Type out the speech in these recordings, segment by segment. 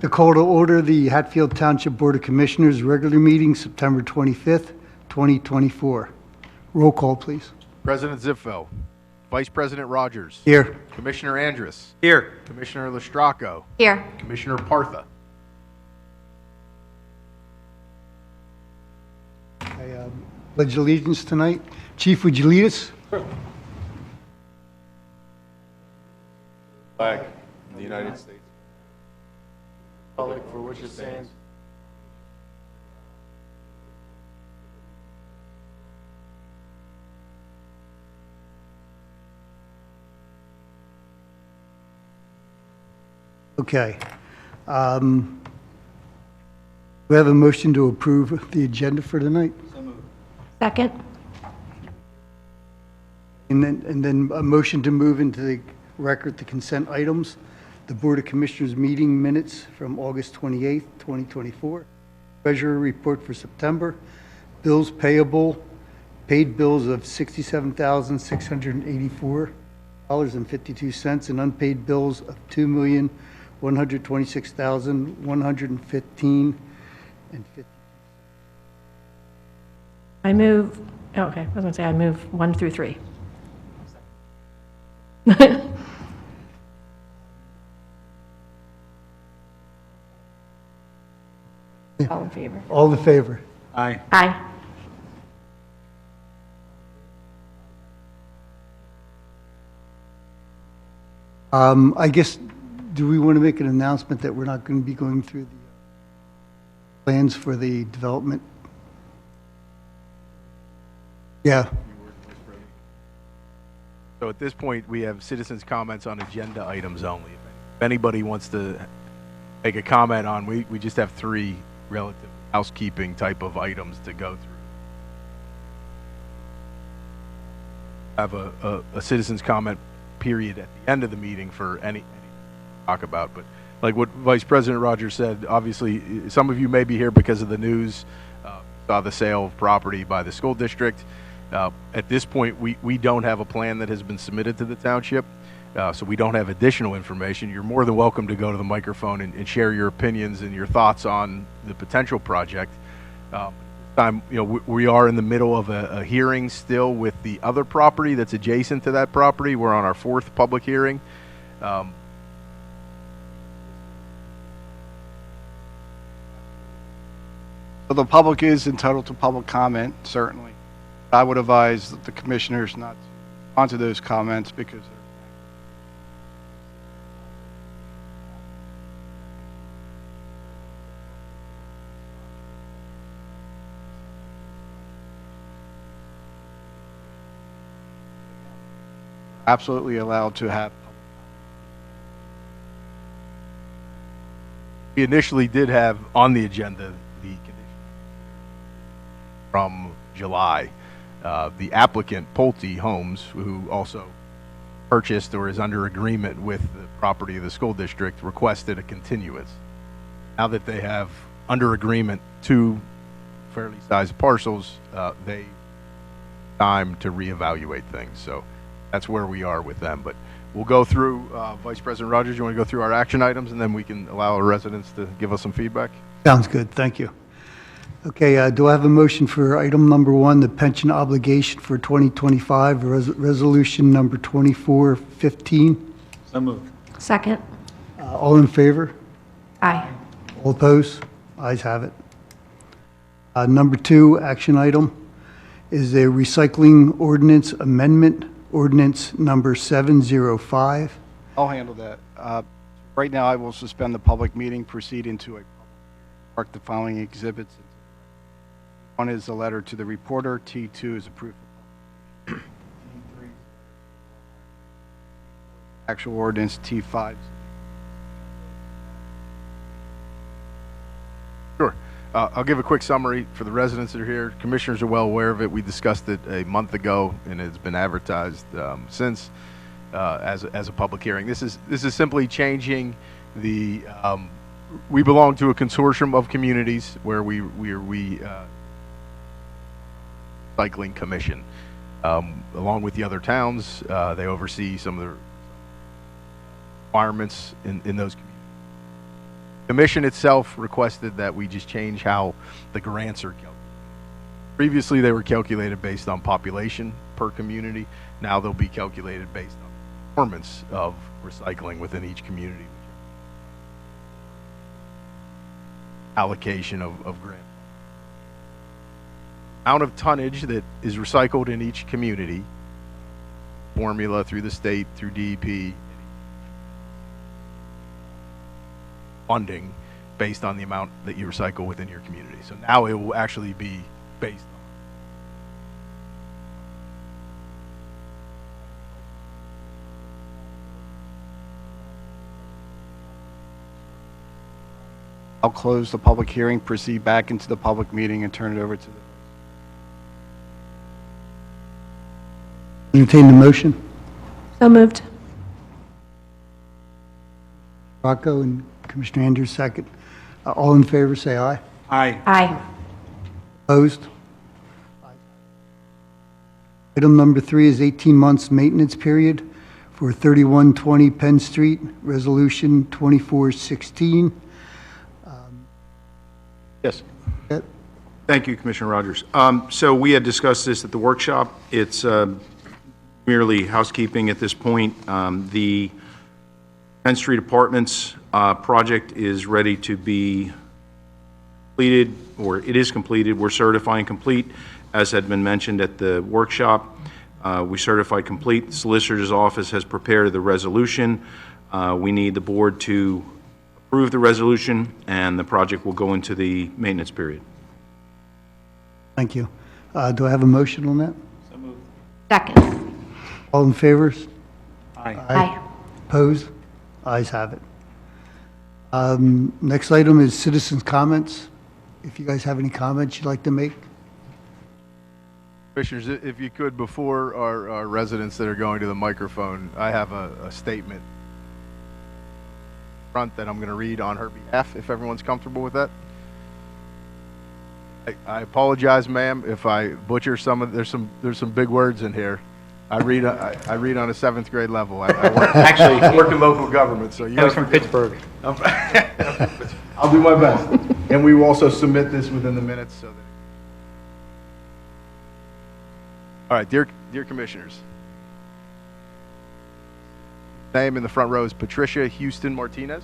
The call to order the Hatfield Township Board of Commissioners regular meeting, September 25th, 2024. Roll call, please. President Zipfel. Vice President Rogers. Here. Commissioner Andrus. Here. Commissioner Lestracco. Here. Commissioner Partha. I pledge allegiance tonight. Chief, would you lead us? Flag of the United States. Republic for which it stands. Okay. We have a motion to approve the agenda for tonight, Second. and then a motion to move into the record the consent items. The Board of Commissioners meeting minutes from August 28th, 2024. Treasurer report for September. Bills payable, paid bills of $67,684.52, and unpaid bills of $2,126,115.50. I move, oh, okay, I was going to say I move 1 through 3. All in favor? All in favor? Aye. Aye. I guess, do we want to make an announcement that we're not going to be going through the plans for the development? Yeah. So at this point, we have citizens' comments on agenda items only. If anybody wants to make a comment on, we just have 3 relative housekeeping type of items to go through. Have a citizens' comment period at the end of the meeting for any talk about, but like what Vice President Rogers said, obviously some of you may be here because of the news, saw the sale of property by the school district. At this point, we don't have a plan that has been submitted to the township, so we don't have additional information. You're more than welcome to go to the microphone and share your opinions and your thoughts on the potential project. Time, we are in the middle of a hearing still with the other property that's adjacent to that property. We're on our 4th public hearing. So the public is entitled to public comment, certainly. I would advise that the commissioners not to respond to those comments because they're absolutely allowed to have. we initially did have on the agenda the condition from July. The applicant, Pulte Homes, who also purchased or is under agreement with the property of the school district, requested a continuance. Now that they have under agreement 2 fairly sized parcels, they time to reevaluate things. So that's where we are with them. But we'll go through, Vice President Rogers, you want to go through our action items and then we can allow our residents to give us some feedback? Sounds good, thank you. Okay, do I have a motion for item number 1, the pension obligation for 2025, resolution number 2415? So moved. Second. All in favor? Aye. All opposed? Ayes have it. Number 2, action item, is a recycling ordinance amendment, ordinance number 705. I'll handle that. Right now, I will suspend the public meeting, proceed into a mark the following exhibits. 1 is a letter to the reporter. T2 is a proof of T3 actual ordinance. T5. Sure. I'll give a quick summary for the residents that are here. Commissioners are well aware of it. We discussed it a month ago, and it's been advertised since as a public hearing. This is simply changing the. We belong to a consortium of communities where we recycling commission, along with the other towns. They oversee some of the requirements in those communities. Commission itself requested that we just change how the grants are calculated. Previously, they were calculated based on population per community. Now they'll be calculated based on performance of recycling within each community. Allocation of grant. Amount of tonnage that is recycled in each community, formula through the state, through DEP, funding based on the amount that you recycle within your community. So now it will actually be based on. I'll close the public hearing, proceed back into the public meeting, and turn it over to the... Entertain the motion. So moved. Rocco and Commissioner Andrews, second. All in favor, say aye. Aye. Opposed? Item number 3 is 18 months maintenance period for 3120 Penn Street, Resolution 2416. Yes. That- Thank you, Commissioner Rogers. So we had discussed this at the workshop. It's merely housekeeping at this point. The Penn Street Apartments project is ready to be completed, or it is completed. We're certifying complete, as had been mentioned at the workshop. We certified complete. The Solicitor's Office has prepared the resolution. We need the board to approve the resolution, and the project will go into the maintenance period. Thank you. Do I have a motion on that? Second. All in favor? Aye. Opposed? Ayes have it. Next item is citizens' comments. If you guys have any comments you'd like to make? Commissioners, if you could, before our residents that are going to the microphone, I have a statement front that I'm going to read on her behalf, if everyone's comfortable with that. I apologize, ma'am, if I butcher some of, there's some big words in here. I read on a 7th grade level. I work, actually work in local government, so you guys from Pittsburgh. I'll do my best. And we will also submit this within the minutes so that. All right, dear commissioners. Name in the front row is Patricia Houston Martinez.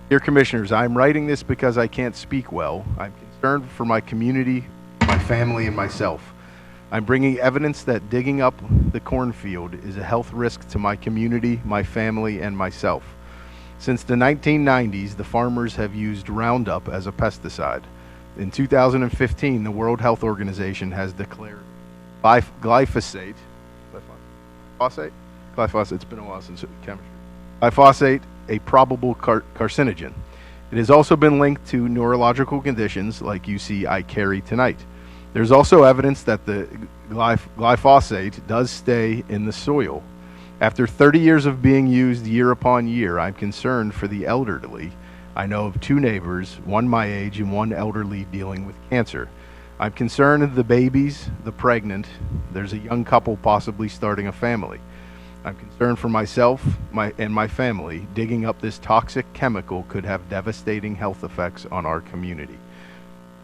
Dear commissioners, I'm writing this because I can't speak well. I'm concerned for my community, my family, and myself. I'm bringing evidence that digging up the cornfield is a health risk to my community, my family, and myself. Since the 1990s, the farmers have used Roundup as a pesticide. In 2015, the World Health Organization has declared glyphosate, it's been a while since chemistry, glyphosate a probable carcinogen. It has also been linked to neurological conditions like you see I carry tonight. There's also evidence that the glyphosate does stay in the soil. After 30 years of being used year upon year, I'm concerned for the elderly. I know of 2 neighbors, one my age and one elderly, dealing with cancer. I'm concerned of the babies, the pregnant. There's a young couple possibly starting a family. I'm concerned for myself and my family. Digging up this toxic chemical could have devastating health effects on our community.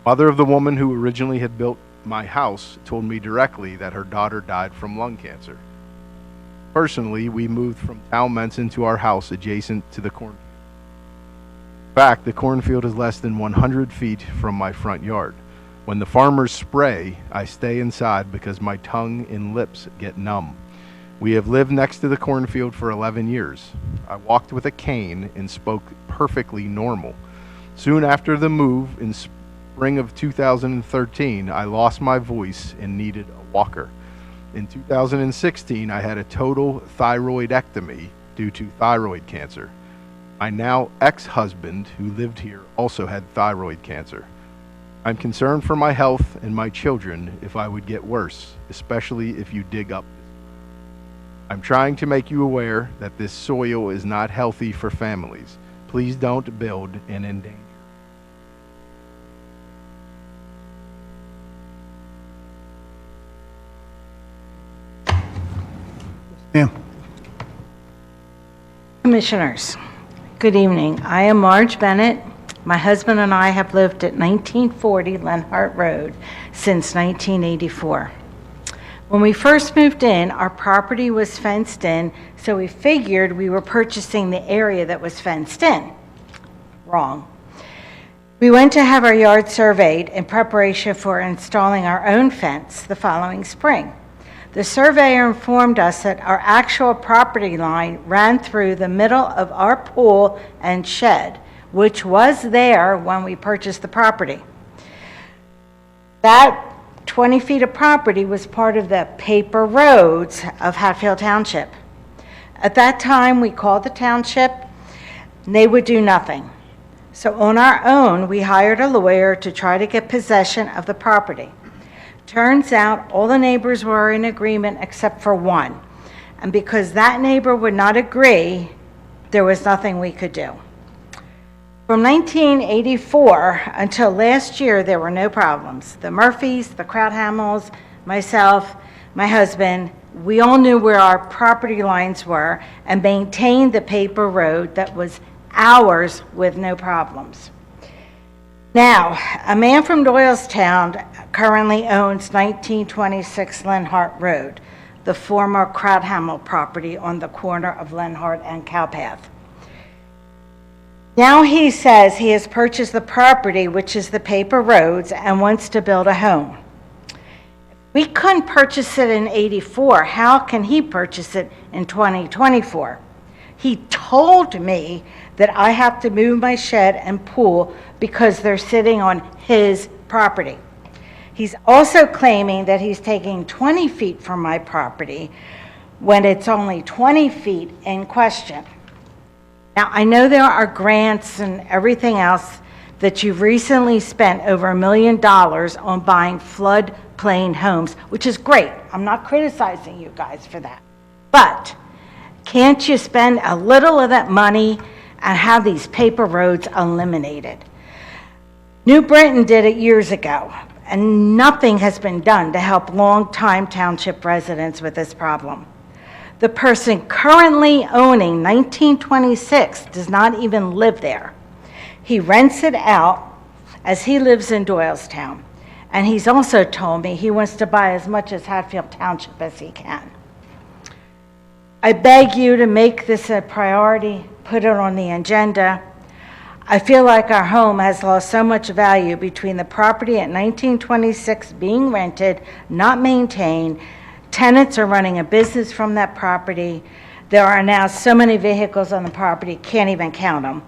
Mother of the woman who originally had built my house told me directly that her daughter died from lung cancer. Personally, we moved from Talments into our house adjacent to the cornfield. In fact, the cornfield is less than 100 feet from my front yard. When the farmers spray, I stay inside because my tongue and lips get numb. We have lived next to the cornfield for 11 years. I walked with a cane and spoke perfectly normal. Soon after the move in spring of 2013, I lost my voice and needed a walker. In 2016, I had a total thyroidectomy due to thyroid cancer. My now ex-husband, who lived here, also had thyroid cancer. I'm concerned for my health and my children if I would get worse, especially if you dig up. I'm trying to make you aware that this soil is not healthy for families. Please don't build and endanger. Ma'am. Commissioners, good evening. I am Marge Bennett. My husband and I have lived at 1940 Lenhart Road since 1984. When we first moved in, our property was fenced in, so we figured we were purchasing the area that was fenced in. Wrong. We went to have our yard surveyed in preparation for installing our own fence the following spring. The surveyor informed us that our actual property line ran through the middle of our pool and shed, which was there when we purchased the property. That 20 feet of property was part of the paper roads of Hatfield Township. At that time, we called the township, and they would do nothing. So on our own, we hired a lawyer to try to get possession of the property. Turns out all the neighbors were in agreement except for one. And because that neighbor would not agree, there was nothing we could do. From 1984 until last year, there were no problems. The Murphys, the Krauthamels, myself, my husband, we all knew where our property lines were and maintained the paper road that was ours with no problems. Now, a man from Doylestown currently owns 1926 Lenhart Road, the former Krauthamel property on the corner of Lenhart and Cowpath. Now he says he has purchased the property, which is the paper roads, and wants to build a home. We couldn't purchase it in '84. How can he purchase it in 2024? He told me that I have to move my shed and pool because they're sitting on his property. He's also claiming that he's taking 20 feet from my property when it's only 20 feet in question. Now, I know there are grants and everything else that you've recently spent over $1 million on buying floodplain homes, which is great. I'm not criticizing you guys for that. But can't you spend a little of that money and have these paper roads eliminated? New Britain did it years ago, and nothing has been done to help longtime township residents with this problem. The person currently owning 1926 does not even live there. He rents it out as he lives in Doylestown. And he's also told me he wants to buy as much as Hatfield Township as he can. I beg you to make this a priority, put it on the agenda. I feel like our home has lost so much value between the property at 1926 being rented, not maintained. Tenants are running a business from that property. There are now so many vehicles on the property, can't even count them.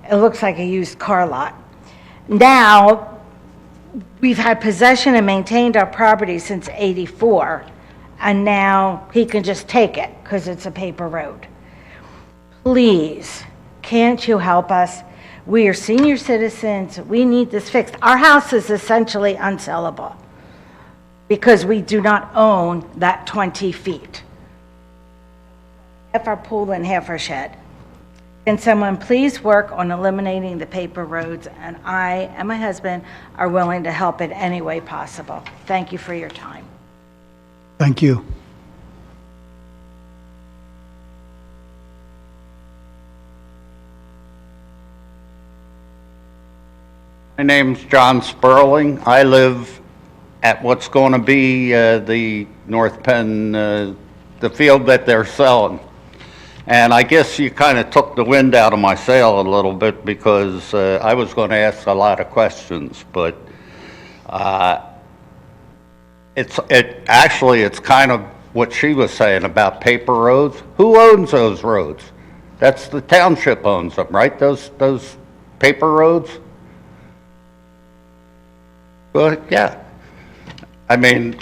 It looks like a used car lot. Now, we've had possession and maintained our property since '84, and now he can just take it because it's a paper road. Please, can't you help us? We are senior citizens. We need this fixed. Our house is essentially unsellable because we do not own that 20 feet. Half our pool and half our shed. Can someone please work on eliminating the paper roads? And I and my husband are willing to help in any way possible. Thank you for your time. Thank you. My name's John Sperling. I live at what's going to be the North Penn, the field that they're selling. And I guess you kind of took the wind out of my sail a little bit because I was going to ask a lot of questions, but it's kind of what she was saying about paper roads. Who owns those roads? That's the township owns them, right? Those paper roads? Well, yeah. I mean,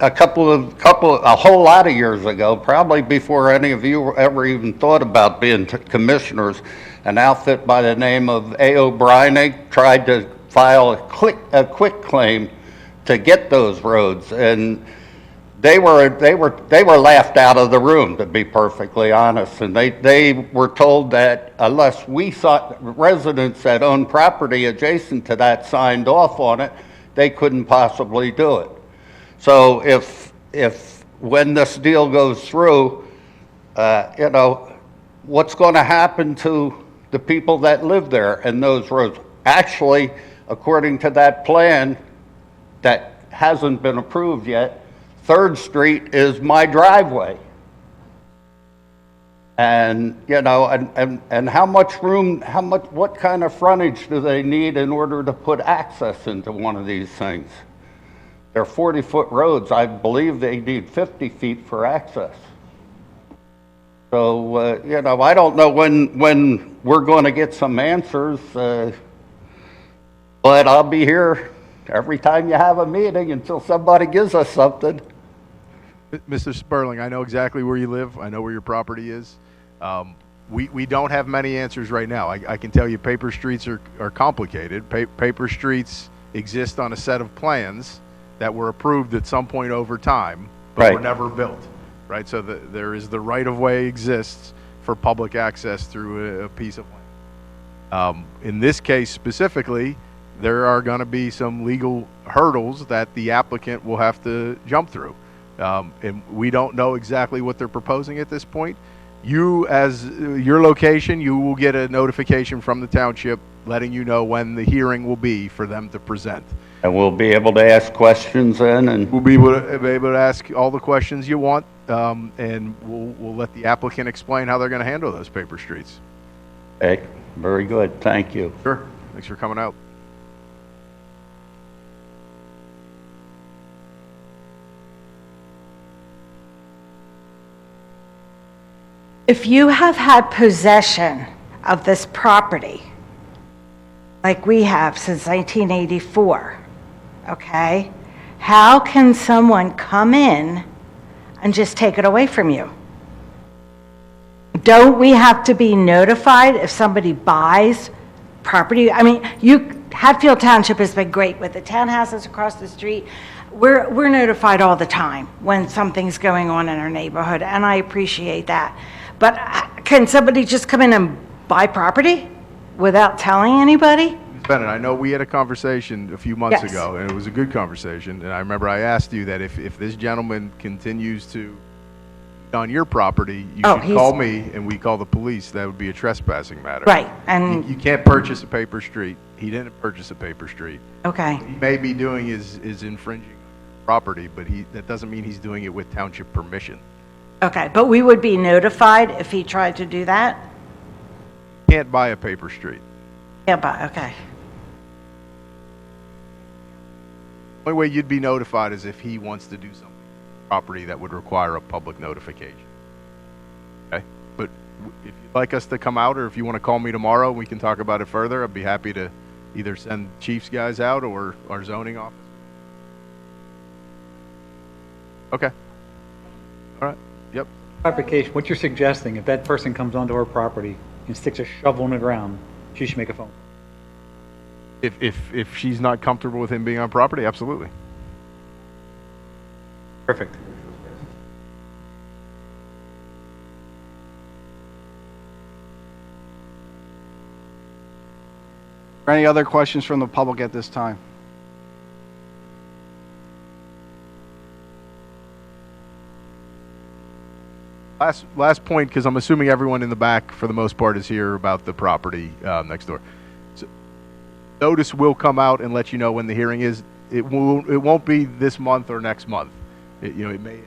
a whole lot of years ago, probably before any of you ever even thought about being commissioners, an outfit by the name of A.O. Breinig tried to file a quit claim to get those roads, and they were laughed out of the room, to be perfectly honest. And they were told that unless we thought residents that owned property adjacent to that signed off on it, they couldn't possibly do it. So if when this deal goes through, what's going to happen to the people that live there and those roads? Actually, according to that plan that hasn't been approved yet, 3rd Street is my driveway. And, you know, and how much room, what kind of frontage do they need in order to put access into one of these things? They're 40-foot roads. I believe they need 50 feet for access. So, you know, I don't know when we're going to get some answers, but I'll be here every time you have a meeting until somebody gives us something. Mr. Sperling, I know exactly where you live. I know where your property is. We don't have many answers right now. I can tell you paper streets are complicated. Paper streets exist on a set of plans that were approved at some point over time, but were Right. never built, right? So there is the right-of-way exists for public access through a piece of land. In this case specifically, there are going to be some legal hurdles that the applicant will have to jump through. And we don't know exactly what they're proposing at this point. You, as your location, you will get a notification from the township letting you know when the hearing will be for them to present. And we'll be able to ask questions then, and We'll be able to ask all the questions you want, and we'll let the applicant explain how they're going to handle those paper streets. okay, very good, thank you. Sure. Thanks for coming out. If you have had possession of this property, like we have since 1984, okay, how can someone come in and just take it away from you? Don't we have to be notified if somebody buys property? I mean, Hatfield Township has been great with the townhouses across the street. We're notified all the time when something's going on in our neighborhood, and I appreciate that. But can somebody just come in and buy property without telling anybody? Ms. Bennett, I know we had a conversation a few months Yes. ago, and it was a good conversation. And I remember I asked you that if this gentleman continues to on your property, you Oh, should call me and we call the police. That would be a trespassing matter. Right, and, You can't purchase a paper street. He didn't purchase a paper street. okay, He may be doing is infringing property, but that doesn't mean he's doing it with township permission. okay, but we would be notified if he tried to do that? Can't buy a paper street. Yeah, but, okay, Only way you'd be notified is if he wants to do something with property that would require a public notification. Okay? But if you'd like us to come out, or if you want to call me tomorrow, we can talk about it further. I'd be happy to either send Chief's guys out or our zoning office. Okay. All right. Yep. Clarification, what you're suggesting, if that person comes onto our property and sticks a shovel in the ground, she should make a phone. If she's not comfortable with him being on property, absolutely. Perfect. Any other questions from the public at this time? Last point, because I'm assuming everyone in the back, for the most part, is here about the property next door. So, notice will come out and let you know when the hearing is. It won't be this month or next month. It may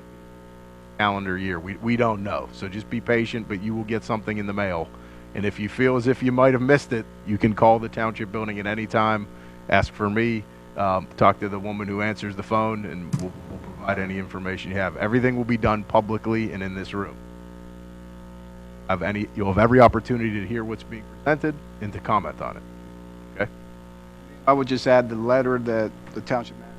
calendar year. We don't know. So just be patient, but you will get something in the mail. And if you feel as if you might have missed it, you can call the township building at any time, ask for me, talk to the woman who answers the phone, and we'll provide any information you have. Everything will be done publicly and in this room. You'll have every opportunity to hear what's being presented and to comment on it. Okay? I would just add the letter that the township manager.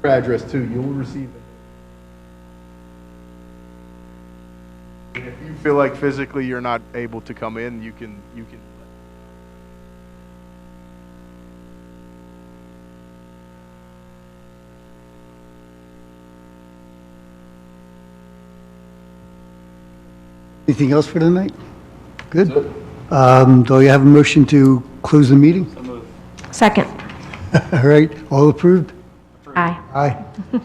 Your address too, you'll receive it. And if you feel like physically you're not able to come in, you can. Anything else for tonight? Good. Do you have a motion to close the meeting? Second. All right, all approved? Aye. Aye.